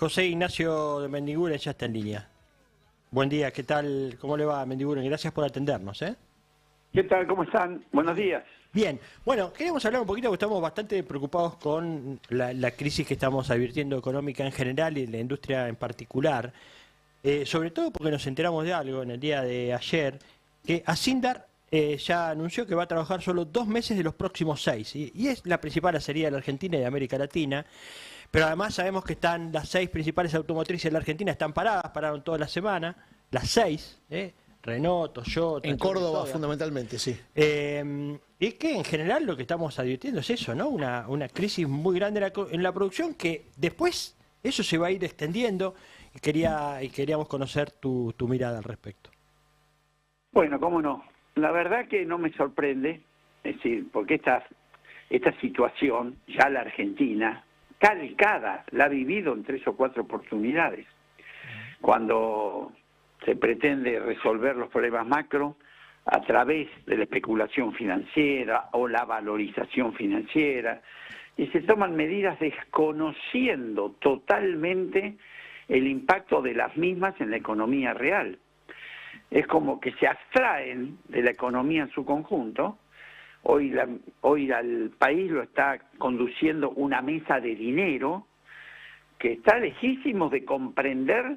José Ignacio de Mendiguren ya está en línea. Buen día, ¿qué tal? ¿Cómo le va, Mendiguren? Gracias por atendernos, ¿eh? ¿Qué tal? ¿Cómo están? Buenos días. Bien, bueno, queríamos hablar un poquito porque estamos bastante preocupados con la crisis que estamos advirtiendo económica en general y la industria en particular. Sobre todo porque nos enteramos de algo en el día de ayer, que Acindar ya anunció que va a trabajar solo 2 meses de los próximos 6, y es la principal acería de la Argentina y de América Latina, pero además sabemos que están las 6 principales automotrices de la Argentina, están pararon toda la semana, las 6, Renault, Toyota, En Córdoba, todas. fundamentalmente, sí. Y que en general lo que estamos advirtiendo es eso, ¿no? Una crisis muy grande en la producción, que después eso se va a ir extendiendo, y queríamos conocer tu mirada al respecto. Bueno, cómo no. La verdad que no me sorprende, es decir, porque esta situación, ya la Argentina, calcada, la ha vivido en 3 o 4 oportunidades. Cuando se pretende resolver los problemas macro a través de la especulación financiera o la valorización financiera, y se toman medidas desconociendo totalmente el impacto de las mismas en la economía real. Es como que se abstraen de la economía en su conjunto. Hoy al país lo está conduciendo una mesa de dinero que está lejísimo de comprender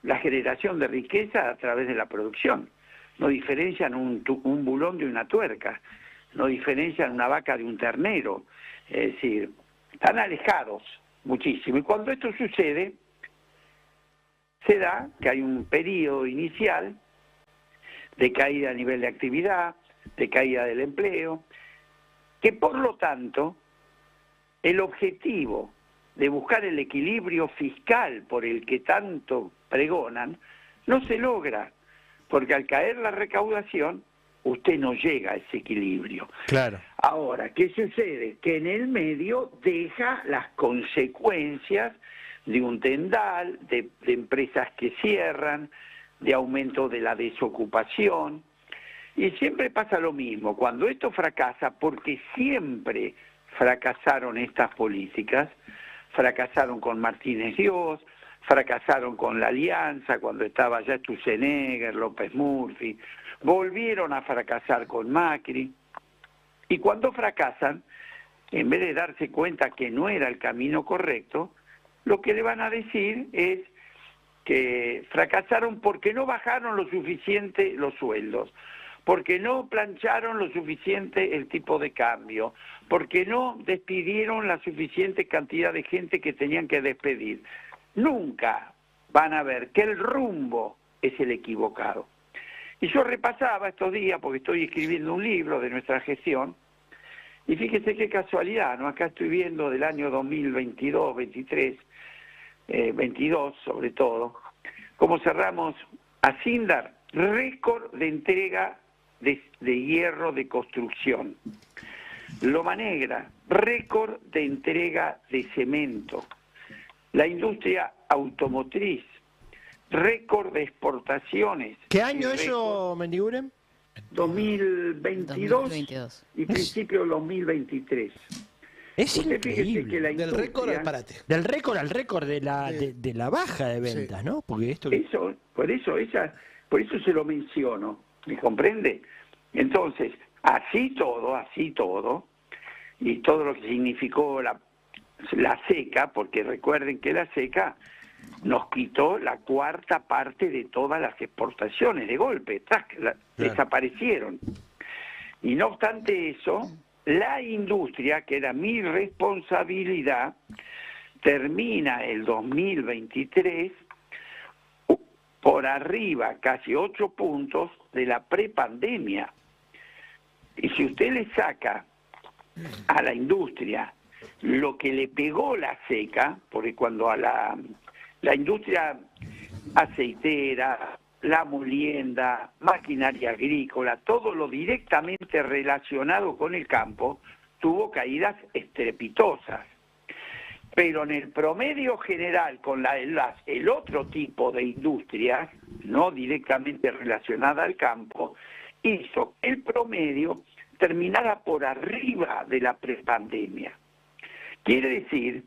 la generación de riqueza a través de la producción. No diferencian un bulón de una tuerca, no diferencian una vaca de un ternero. Es decir, están alejados muchísimo. Y cuando esto sucede, se da que hay un periodo inicial de caída a nivel de actividad, de caída del empleo, que por lo tanto el objetivo de buscar el equilibrio fiscal por el que tanto pregonan no se logra, porque al caer la recaudación usted no llega a ese equilibrio. Claro. Ahora, ¿qué sucede? Que en el medio deja las consecuencias de un tendal, de empresas que cierran, de aumento de la desocupación, y siempre pasa lo mismo. Cuando esto fracasa, porque siempre fracasaron estas políticas, fracasaron con Martínez Dios, fracasaron con la Alianza cuando estaba ya Sturzenegger, López Murphy, volvieron a fracasar con Macri, y cuando fracasan, en vez de darse cuenta que no era el camino correcto, lo que le van a decir es que fracasaron porque no bajaron lo suficiente los sueldos, porque no plancharon lo suficiente el tipo de cambio, porque no despidieron la suficiente cantidad de gente que tenían que despedir. Nunca van a ver que el rumbo es el equivocado. Y yo repasaba estos días, porque estoy escribiendo un libro de nuestra gestión, y fíjese qué casualidad, ¿no? Acá estoy viendo del año 2022, 23, 22 sobre todo, cómo cerramos Acindar, récord de entrega de hierro de construcción. Loma Negra, récord de entrega de cemento. La industria automotriz, récord de exportaciones. ¿Qué año eso, Mendiguren? 2022 y principio del 2023. Es Usted fíjese increíble. que la Del récord al parate. Del récord al récord de la baja de ventas, Sí. ¿no? Porque esto... por eso se lo menciono, ¿me comprende? Entonces, así todo, y todo lo que significó la seca, porque recuerden que la seca nos quitó la 1/4 parte de todas las exportaciones de golpe, Claro. desaparecieron. Y no obstante eso, la industria, que era mi responsabilidad, termina el 2023 por arriba, casi 8 puntos de la prepandemia. Y si usted le saca a la industria lo que le pegó la seca, porque cuando a la industria aceitera, la molienda, maquinaria agrícola, todo lo directamente relacionado con el campo, tuvo caídas estrepitosas. Pero en el promedio general, con el otro tipo de industrias, no directamente relacionada al campo, hizo el promedio terminara por arriba de la prepandemia. Quiere decir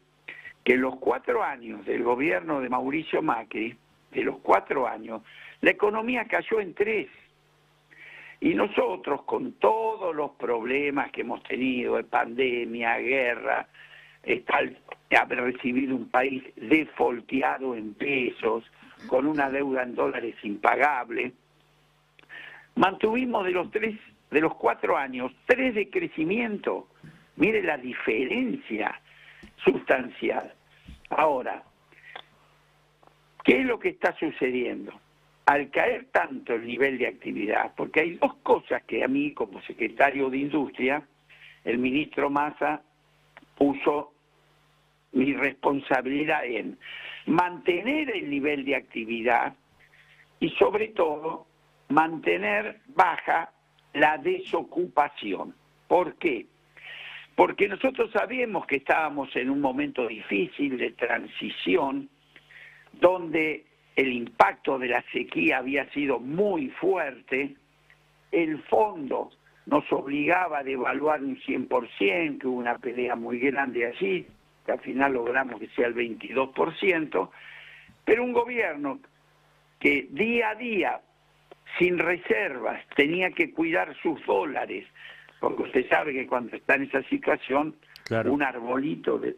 que en los 4 años del gobierno de Mauricio Macri, de los 4 años, la economía cayó en 3. Y nosotros, con todos los problemas que hemos tenido de pandemia, guerra, haber recibido un país defolteado en pesos, con una deuda en dólares impagable, mantuvimos de los 4 años, 3 de crecimiento. Mire la diferencia sustancial. Ahora, ¿qué es lo que está sucediendo? Al caer tanto el nivel de actividad, porque hay 2 cosas que a mí, como secretario de Industria, el ministro Massa puso mi responsabilidad en mantener el nivel de actividad y, sobre todo, mantener baja la desocupación. ¿Por qué? Porque nosotros sabíamos que estábamos en un momento difícil de transición, donde el impacto de la sequía había sido muy fuerte, el fondo nos obligaba a devaluar un 100%, que hubo una pelea muy grande allí, que al final logramos que sea el 22%, pero un gobierno que día a día, sin reservas, tenía que cuidar sus dólares, porque usted sabe que cuando está en esa situación, claro, un arbolito de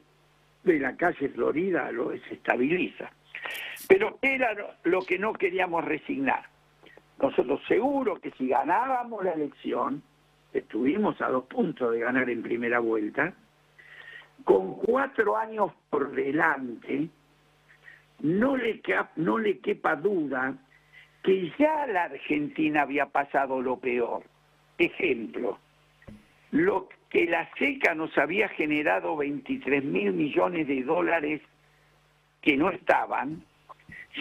la calle Florida lo desestabiliza. Pero era lo que no queríamos resignar. Nosotros seguro que si ganábamos la elección, estuvimos a 2 puntos de ganar en primera vuelta, con 4 años por delante, no le quepa duda que ya la Argentina había pasado lo peor. Ejemplo, lo que la seca nos había generado 23.000 millones de dólares que no estaban,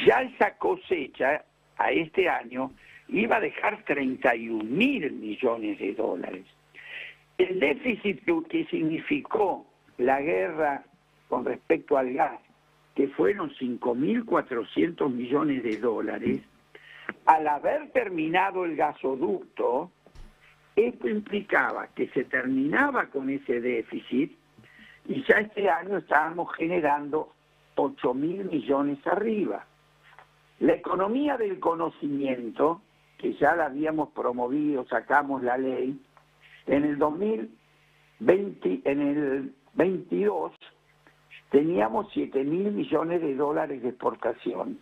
ya esa cosecha a este año iba a dejar 31.000 millones de dólares. El déficit que significó la guerra con respecto al gas, que fueron 5.400 millones de dólares, al haber terminado el gasoducto, esto implicaba que se terminaba con ese déficit y ya este año estábamos generando 8.000 millones arriba. La economía del conocimiento, que ya la habíamos promovido, sacamos la ley, en el 2022 teníamos 7.000 millones de dólares de exportación,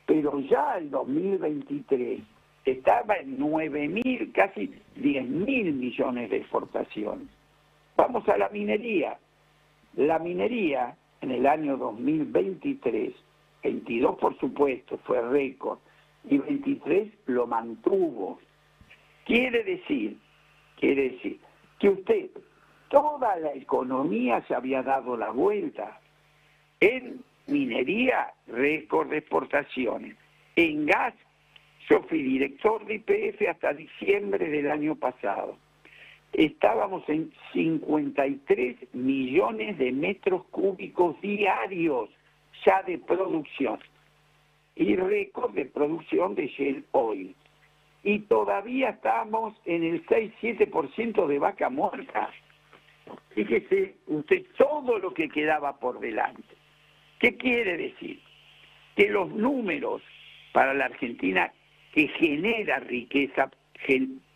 pero ya el 2023 estaba en 9.000, casi 10.000 millones de exportación. Vamos a la minería. La minería en el año 2023, 22 por supuesto, fue récord, y 23 lo mantuvo. Quiere decir que usted, toda la economía se había dado la vuelta. En minería, récord de exportaciones. En gas, yo fui director de YPF hasta diciembre del año pasado. Estábamos en 53 millones de metros cúbicos diarios ya de producción. Y récord de producción de Shell Oil. Y todavía estamos en el 6-7% de vaca muerta. Fíjese usted todo lo que quedaba por delante. ¿Qué quiere decir? Que los números para la Argentina, que genera riqueza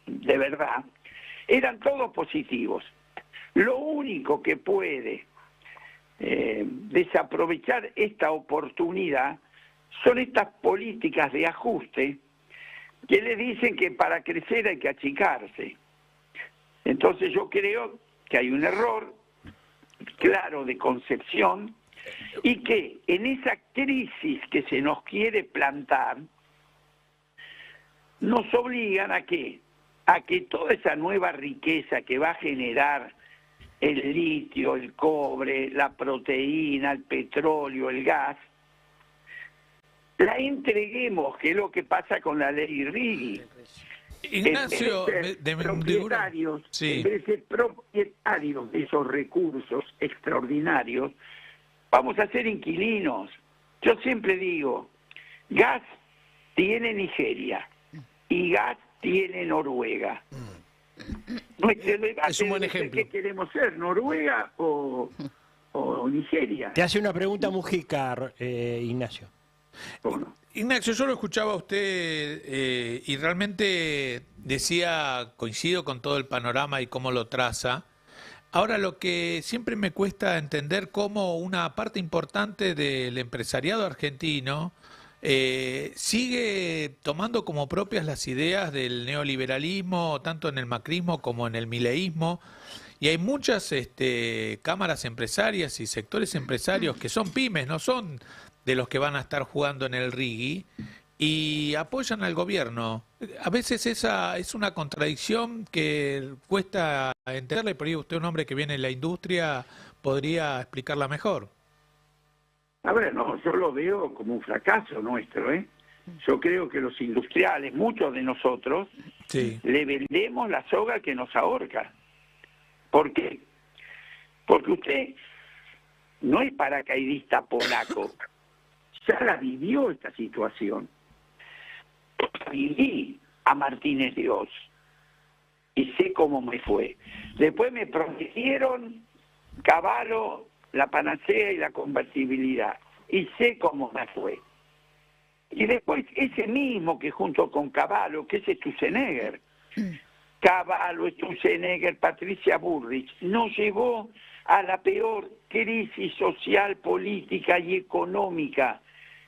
de verdad, eran todos positivos. Lo único que puede desaprovechar esta oportunidad son estas políticas de ajuste que le dicen que para crecer hay que achicarse. Entonces yo creo que hay un error claro de concepción y que en esa crisis que se nos quiere plantar nos obligan a que toda esa nueva riqueza que va a generar el litio, el cobre, la proteína, el petróleo, el gas, la entreguemos, que es lo que pasa con la ley Righi. Ignacio, en vez de ser propietarios de esos recursos extraordinarios, vamos a ser inquilinos. Yo siempre digo, gas tiene Nigeria y gas tiene Noruega. Es un buen ejemplo. ¿Qué queremos ser, Noruega o o Nigeria. Te hace una pregunta Mujica, Ignacio. Bueno, Ignacio, yo lo escuchaba a usted y realmente decía, coincido con todo el panorama y cómo lo traza. Ahora, lo que siempre me cuesta entender cómo una parte importante del empresariado argentino sigue tomando como propias las ideas del neoliberalismo, tanto en el macrismo como en el mileísmo, y hay muchas cámaras empresarias y sectores empresarios que son pymes, no son de los que van a estar jugando en el RIGI, y apoyan al gobierno. A veces esa es una contradicción que cuesta entenderle, por ahí usted, un hombre que viene de la industria, podría explicarla mejor. a ver, no, yo lo veo como un fracaso nuestro, ¿eh? Yo creo que los industriales, muchos de nosotros, Sí. le vendemos la soga que nos ahorca. ¿Por qué? Porque usted no es paracaidista polaco, ya la vivió esta situación. Viví a Martínez Dios y sé cómo me fue. Después me prometieron Cavallo, la panacea y la convertibilidad, y sé cómo me fue. Y después ese mismo que junto con Cavallo, que es Sturzenegger, Cavallo, Sturzenegger, Patricia Bullrich, nos llevó a la peor crisis social, política y económica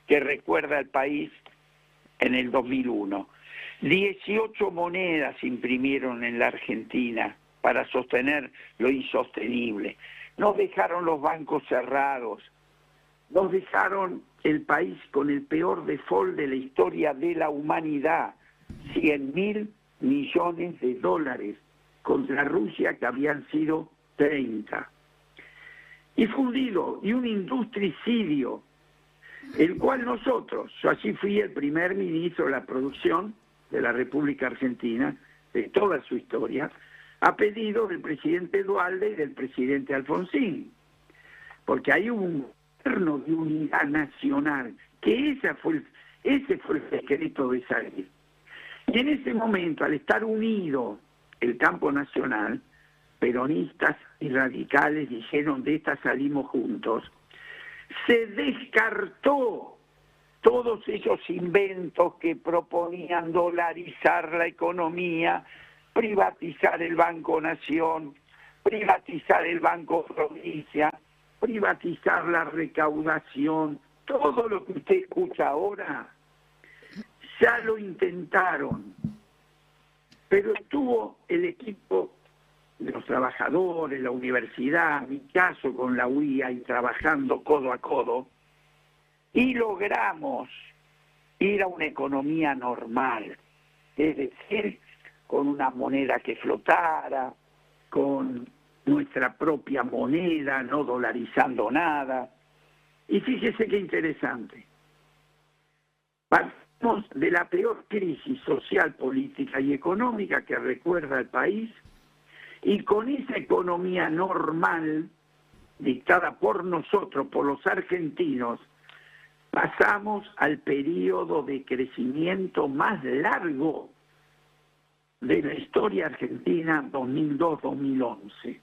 que recuerda el país en el 2001. 18 monedas imprimieron en la Argentina para sostener lo insostenible. Nos dejaron los bancos cerrados, nos dejaron el país con el peor default de la historia de la humanidad, 100.000 millones de dólares contra Rusia, que habían sido 30. Y fundido, y un industricidio, el cual nosotros, yo allí fui el primer ministro de la producción de la República Argentina, de toda su historia, a pedido del presidente Dualde y del presidente Alfonsín, porque hay un gobierno de unidad nacional, que ese fue el secreto de salir. Y en ese momento, al estar unido el campo nacional, peronistas y radicales dijeron, de esta salimos juntos, se descartó todos esos inventos que proponían dolarizar la economía, privatizar el Banco Nación, privatizar el Banco Provincia, privatizar la recaudación. Todo lo que usted escucha ahora, ya lo intentaron, pero estuvo el equipo de los trabajadores, la universidad, en mi caso con la UIA, y trabajando codo a codo, y logramos ir a una economía normal, es decir, con una moneda que flotara, con nuestra propia moneda, no dolarizando nada. Y fíjese qué interesante. Partimos de la peor crisis social, política y económica que recuerda el país, y con esa economía normal, dictada por nosotros, por los argentinos, pasamos al periodo de crecimiento más largo de la historia argentina, 2002-2011,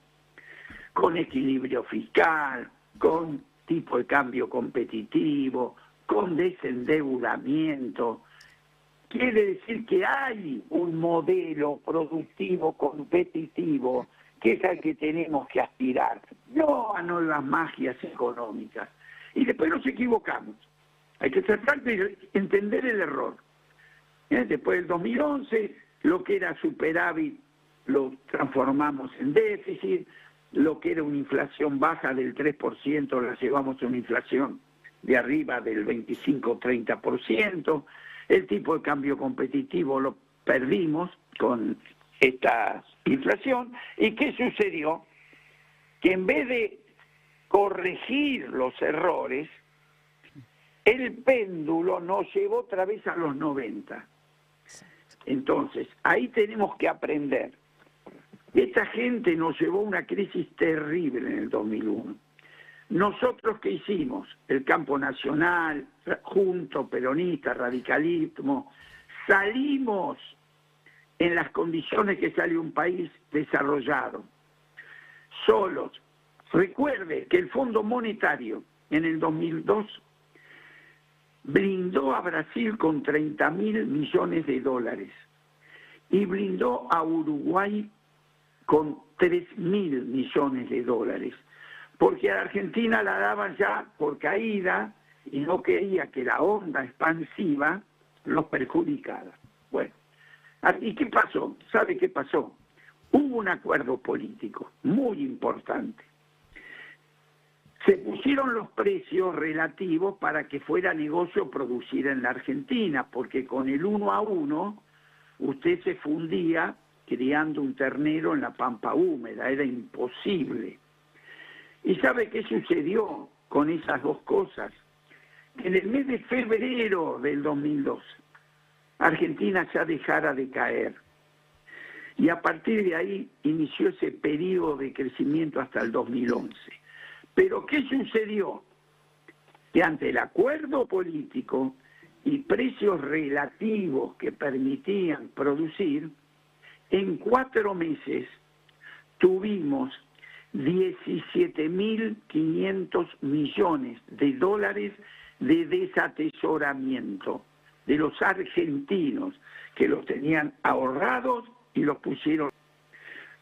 con equilibrio fiscal, con tipo de cambio competitivo, con desendeudamiento. Quiere decir que hay un modelo productivo competitivo que es al que tenemos que aspirar, no a nuevas magias económicas. Y después nos equivocamos. Hay que tratar de entender el error. Después del 2011, lo que era superávit lo transformamos en déficit, lo que era una inflación baja del 3% la llevamos a una inflación de arriba del 25-30%, el tipo de cambio competitivo lo perdimos con esta inflación. ¿Y qué sucedió? Que en vez de corregir los errores, el péndulo nos llevó otra vez a los 90. Entonces, ahí tenemos que aprender. Esta gente nos llevó a una crisis terrible en el 2001. Nosotros, ¿qué hicimos? El campo nacional, junto, peronista, radicalismo, salimos en las condiciones que sale un país desarrollado, solos, Recuerde que el Fondo Monetario en el 2002 blindó a Brasil con 30.000 millones de dólares y blindó a Uruguay con 3.000 millones de dólares, porque a la Argentina la daban ya por caída y no quería que la onda expansiva los perjudicara. Bueno, ¿y qué pasó? ¿Sabe qué pasó? Hubo un acuerdo político muy importante. Se pusieron los precios relativos para que fuera negocio producir en la Argentina, porque con el 1 a 1 usted se fundía criando un ternero en la pampa húmeda, era imposible. ¿Y sabe qué sucedió con esas dos cosas? Que en el mes de febrero del 2002, Argentina ya dejara de caer. Y a partir de ahí inició ese periodo de crecimiento hasta el 2011. Pero ¿qué sucedió? Que ante el acuerdo político y precios relativos que permitían producir, en 4 meses tuvimos 17.500 millones de dólares de desatesoramiento de los argentinos que los tenían ahorrados y los pusieron.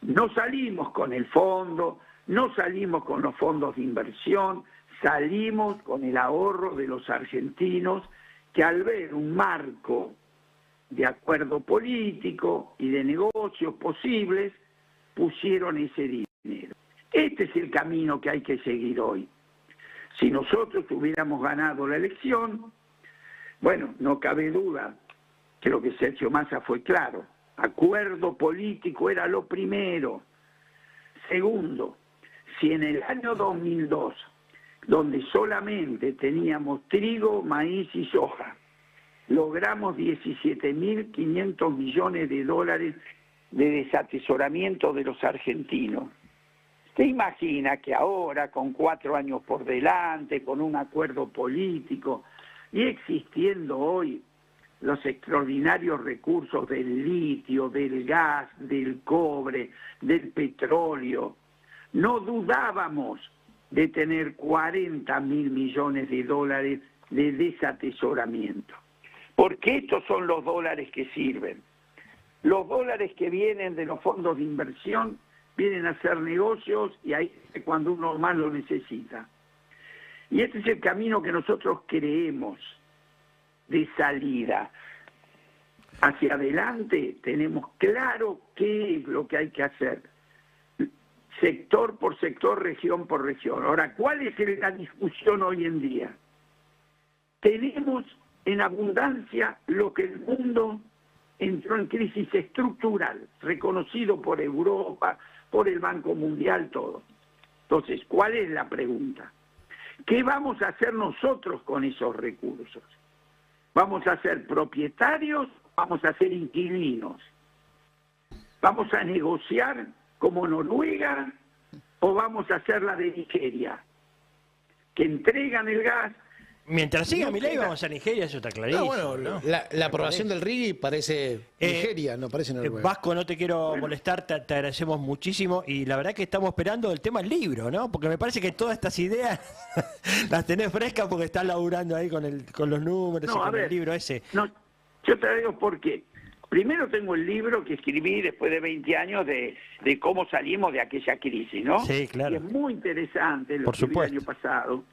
No salimos con el fondo, no salimos con los fondos de inversión, salimos con el ahorro de los argentinos que al ver un marco de acuerdo político y de negocios posibles, pusieron ese dinero. Este es el camino que hay que seguir hoy. Si nosotros hubiéramos ganado la elección, bueno, no cabe duda, creo que Sergio Massa fue claro, acuerdo político era lo primero. Segundo, si en el año 2002, donde solamente teníamos trigo, maíz y soja, logramos 17.500 millones de dólares de desatesoramiento de los argentinos. ¿Se imagina que ahora, con 4 años por delante, con un acuerdo político y existiendo hoy los extraordinarios recursos del litio, del gas, del cobre, del petróleo, no dudábamos de tener 40.000 millones de dólares de desatesoramiento? Porque estos son los dólares que sirven. Los dólares que vienen de los fondos de inversión vienen a hacer negocios y ahí es cuando uno más lo necesita. Y este es el camino que nosotros creemos de salida. Hacia adelante tenemos claro qué es lo que hay que hacer. Sector por sector, región por región. Ahora, ¿cuál es la discusión hoy en día? Tenemos en abundancia lo que el mundo entró en crisis estructural, reconocido por Europa, por el Banco Mundial, todo. Entonces, ¿cuál es la pregunta? ¿Qué vamos a hacer nosotros con esos recursos? ¿Vamos a ser propietarios? ¿Vamos a ser inquilinos? ¿Vamos a negociar como Noruega o vamos a hacer la de Nigeria? Que entregan el gas. Mientras siga Milei vamos a Nigeria, eso está clarísimo. No, bueno, ¿no? La aprobación del RIGI parece Nigeria, no parece Noruega. Vasco, no te quiero molestar, te agradecemos muchísimo y la verdad que estamos esperando el tema del libro, ¿no? Porque me parece que todas estas ideas las tenés frescas porque estás laburando ahí con los números y con el libro ese. No, yo te digo por qué. Primero tengo el libro que escribí después de 20 años de cómo salimos de aquella crisis, ¿no? Sí, claro. Y es muy interesante lo por que vi el supuesto. año pasado,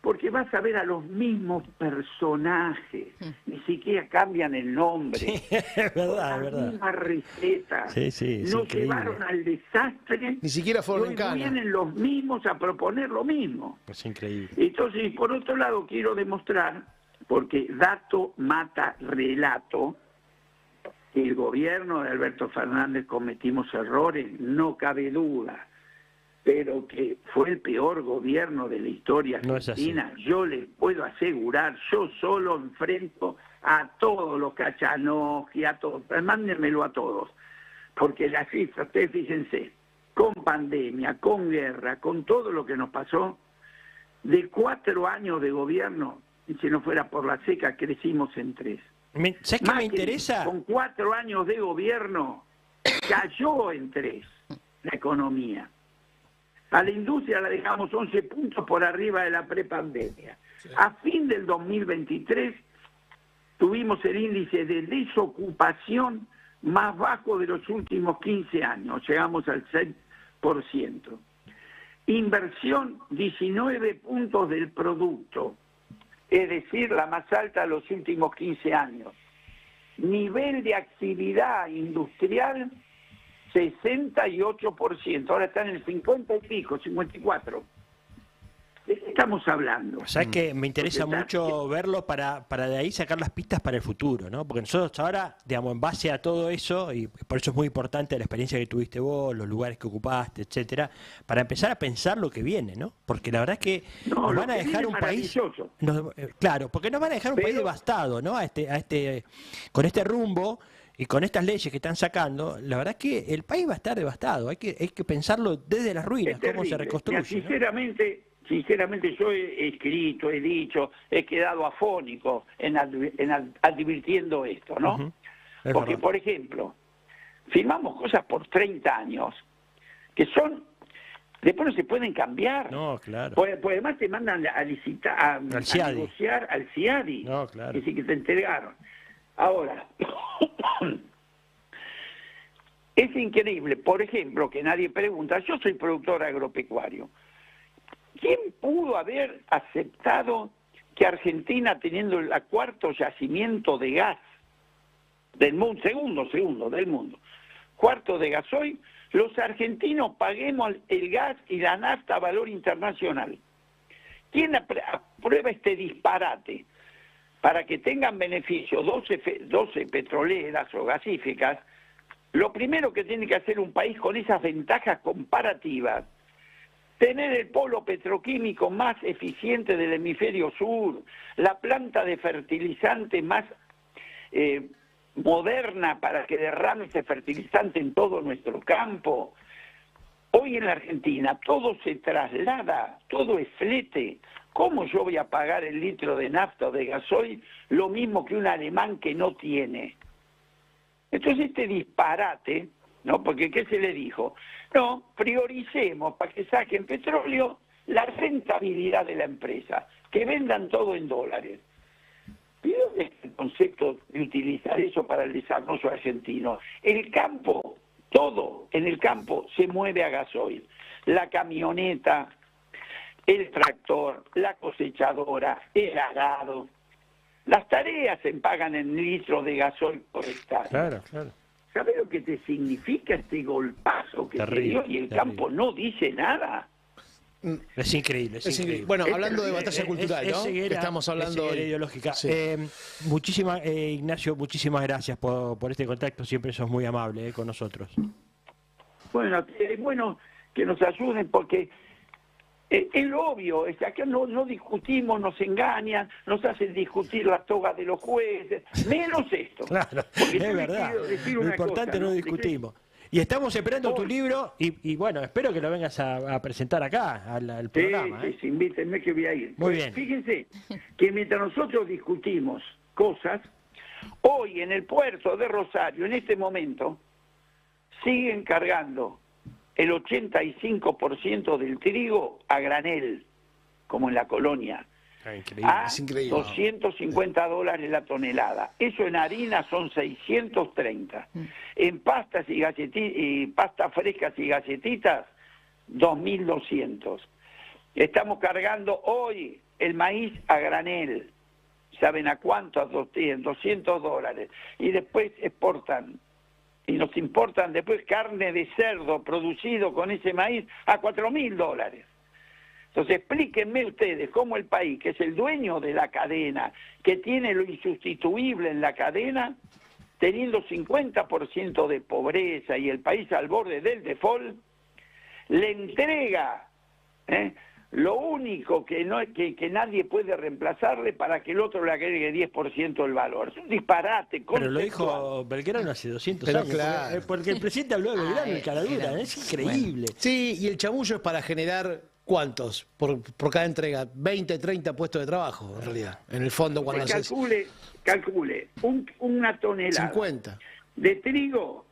porque vas a ver a los mismos personajes, ni siquiera cambian el nombre. Sí, es verdad, es verdad. Las mismas recetas. Sí, sí, es nos increíble. llevaron al desastre. Ni siquiera fueron y en cana. vienen los mismos a proponer lo mismo. Es increíble. Entonces, por otro lado, quiero demostrar, porque dato mata relato, que el gobierno de Alberto Fernández cometimos errores, no cabe duda, pero que fue el peor gobierno de la historia argentina. No, yo les puedo asegurar, yo solo enfrento a todos los Cachanoggi, a todos, mándenmelo a todos, porque las cifras, ustedes fíjense, con pandemia, con guerra, con todo lo que nos pasó, de 4 años de gobierno, y si no fuera por la seca, crecimos en 3. ¿Sabes qué me interesa? Con 4 años de gobierno, cayó en 3 la economía. A la industria la dejamos 11 puntos por arriba de la prepandemia. A fin del 2023 tuvimos el índice de desocupación más bajo de los últimos 15 años, llegamos al 6%. Inversión, 19 puntos del producto, es decir, la más alta de los últimos 15 años. Nivel de actividad industrial, 68%, ahora está en el 50 y pico, 54%. ¿De qué estamos hablando? O sea que me interesa mucho verlo para de ahí sacar las pistas para el futuro, ¿no? Porque nosotros ahora, digamos, en base a todo eso, y por eso es muy importante la experiencia que tuviste vos, los lugares que ocupaste, etcétera, para empezar a pensar lo que viene, ¿no? Porque la verdad es que nos van a dejar un país... claro, porque nos van a dejar un país devastado, ¿no? Con este rumbo y con estas leyes que están sacando, la verdad es que el país va a estar devastado. Hay que pensarlo desde las ruinas, cómo se reconstruye. Mira, sinceramente yo he escrito, he dicho, he quedado afónico en advirtiendo esto, ¿no? Porque, verdad. Por ejemplo, firmamos cosas por 30 años que son, después no se pueden cambiar. No, claro. Pues además te mandan a licitar, a negociar al CIADI. No, claro. Es decir, que te entregaron. Ahora, es increíble, por ejemplo, que nadie pregunta, yo soy productor agropecuario. ¿Quién pudo haber aceptado que Argentina, teniendo el cuarto yacimiento de gas del mundo, segundo del mundo, cuarto de gasoil, los argentinos paguemos el gas y la nafta a valor internacional? ¿Quién aprueba este disparate? Para que tengan beneficio 12 petroleras o gasíficas, lo primero que tiene que hacer un país con esas ventajas comparativas, tener el polo petroquímico más eficiente del hemisferio sur, la planta de fertilizante más moderna para que derrame ese fertilizante en todo nuestro campo. Hoy en la Argentina todo se traslada, todo es flete. ¿Cómo yo voy a pagar el litro de nafta o de gasoil lo mismo que un alemán que no tiene? Entonces este disparate, ¿no? Porque ¿qué se le dijo? No, prioricemos para que saquen petróleo la rentabilidad de la empresa, que vendan todo en dólares. Pero el concepto de utilizar eso para el desarrollo argentino. El campo, todo en el campo se mueve a gasoil. La camioneta, el tractor, la cosechadora, el arado. Las tareas se pagan en litros de gasoil por hectárea. Claro, claro. ¿Sabes lo que te significa este golpazo que se dio y el campo no dice nada? Es increíble, es increíble. Bueno, hablando de batalla cultural, ¿no? Ceguera, que estamos hablando ideológica. Sí. Ignacio, muchísimas gracias por este contacto, siempre sos muy amable con nosotros. Bueno, es bueno que nos ayuden porque es lo obvio, es que acá no discutimos, nos engañan, nos hacen discutir las togas de los jueces, menos esto. Claro, es verdad. Lo importante no discutimos. Y estamos esperando tu libro y bueno, espero que lo vengas a presentar acá, al programa. Sí, invítenme que voy a ir. Muy bien. Fíjense que mientras nosotros discutimos cosas, hoy en el puerto de Rosario, en este momento, siguen cargando el 85% del trigo a granel, como en la colonia. Increíble, es increíble. $250 la tonelada. Eso en harina son 630. En pastas y pastas frescas y galletitas, 2.200. Estamos cargando hoy el maíz a granel. ¿Saben a cuánto? A $200. Y después exportan. Y nos importan después carne de cerdo producido con ese maíz a $4.000. Entonces explíquenme ustedes cómo el país, que es el dueño de la cadena, que tiene lo insustituible en la cadena, teniendo 50% de pobreza y el país al borde del default, le entrega lo único que nadie puede reemplazarle para que el otro le agregue 10% del valor. Es un disparate. Pero lo dijo Belgrano hace 200 años. Claro. Porque el presidente habló de Belgrano en Caradura. Es increíble. Bueno. Sí, y el chamullo es para generar... ¿Cuántos? Por cada entrega, 20, 30 puestos de trabajo, en realidad. En el fondo, cuando calcule una tonelada 50 de trigo,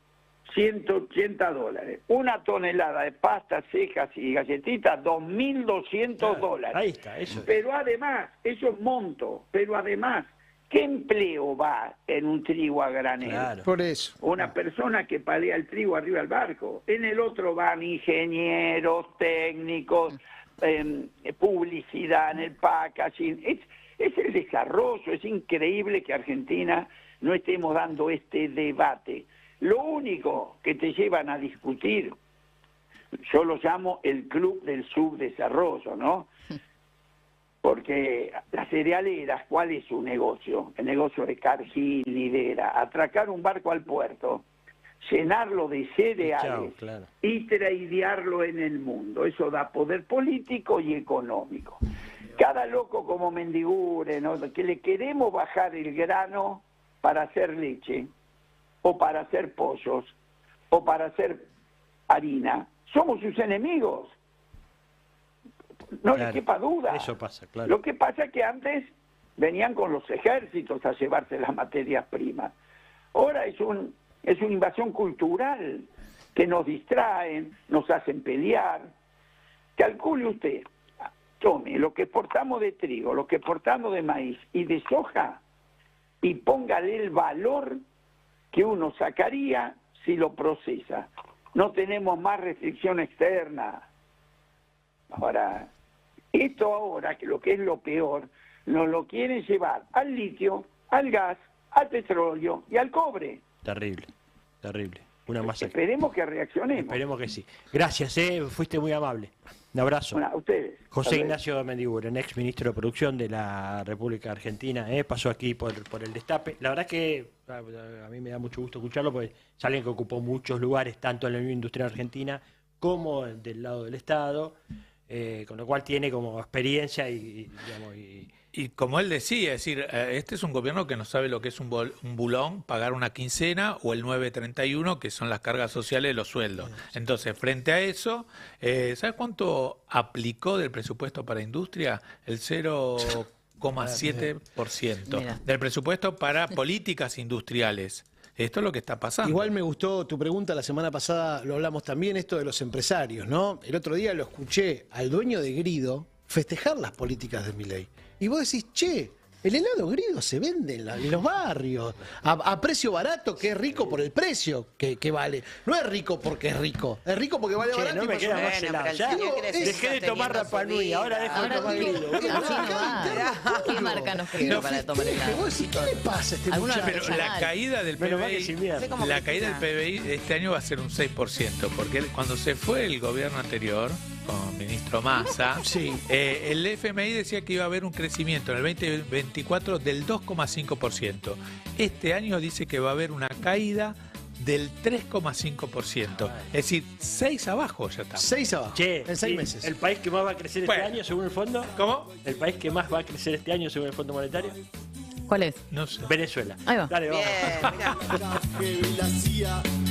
$180. Una tonelada de pastas secas y galletitas, $2.200. Ahí está, eso es. Pero además, eso es monto, pero además, ¿qué empleo va en un trigo a granel? Claro. Por eso. Una persona que palea el trigo arriba del barco. En el otro van ingenieros, técnicos, publicidad en el packaging. Es el desarrollo. Es increíble que Argentina no estemos dando este debate. Lo único que te llevan a discutir, yo lo llamo el club del subdesarrollo, ¿no? Porque las cerealeras, ¿cuál es su negocio? El negocio de Cargill, Lidera, atracar un barco al puerto, llenarlo de cereales Chao, claro. y tradearlo en el mundo. Eso da poder político y económico. Cada loco como Mendigure, ¿no? Que le queremos bajar el grano para hacer leche, o para hacer pollos, o para hacer harina, somos sus enemigos. No Claro, le quepa duda. eso pasa, claro. Lo que pasa es que antes venían con los ejércitos a llevarse las materias primas. Ahora es una invasión cultural que nos distraen, nos hacen pelear. Calcule usted, tome lo que exportamos de trigo, lo que exportamos de maíz y de soja, y póngale el valor que uno sacaría si lo procesa. No tenemos más restricción externa. Ahora, esto ahora, que lo que es lo peor, nos lo quieren llevar al litio, al gas, al petróleo y al cobre. Terrible, terrible. Una masacre. Esperemos que reaccionemos. Esperemos que sí. Gracias, fuiste muy amable. Un abrazo. Bueno, a ustedes. José Hasta luego. Ignacio Mendiguren, ex ministro de Producción de la República Argentina, pasó aquí por el Destape. La verdad que a mí me da mucho gusto escucharlo porque es alguien que ocupó muchos lugares, tanto en la Unión Industrial Argentina como del lado del Estado, con lo cual tiene como experiencia Y como él decía, es decir, este es un gobierno que no sabe lo que es un bulón, pagar una quincena, o el 931, que son las cargas sociales de los sueldos. Entonces, frente a eso, ¿sabes cuánto aplicó del presupuesto para industria? El 0,7% Mira. del presupuesto para políticas industriales. Esto es lo que está pasando. Igual me gustó tu pregunta, la semana pasada lo hablamos también, esto de los empresarios, ¿no? El otro día lo escuché al dueño de Grido festejar las políticas de Milei. Y vos decís, che, el helado Grido se vende en los barrios, a precio barato, que es rico por el precio que vale. No es rico porque es rico porque vale Che, barato. no y me más queda o menos. más Bueno, helado. pero el Ya señor quiere seguir dejé de tomar sosteniendo su Rapa Nui, vida. ahora dejo de Ahora tomar digo, Grido. ¿qué marca nos escribió para tomar Que helado? vos decís, ¿qué le pasa a este Alguna muchacho? Pero la artesanal. caída del Menos mal que es PBI, invierno. Cómo la caída del critica. PBI este año va a ser un 6%, porque cuando se fue el gobierno anterior, con el ministro Massa, Sí. el FMI decía que iba a haber un crecimiento en el 2024 del 2,5%. Este año dice que va a haber una caída del 3,5%. Es decir, 6 abajo ya está. 6 abajo, Che, en 6 y meses. ¿el país que más va a crecer Bueno. este año según el fondo? ¿Cómo? ¿El país que más va a crecer este año según el Fondo Monetario? ¿Cuál es? No sé. Venezuela. Ahí va. Dale, vamos. Bien, mirá.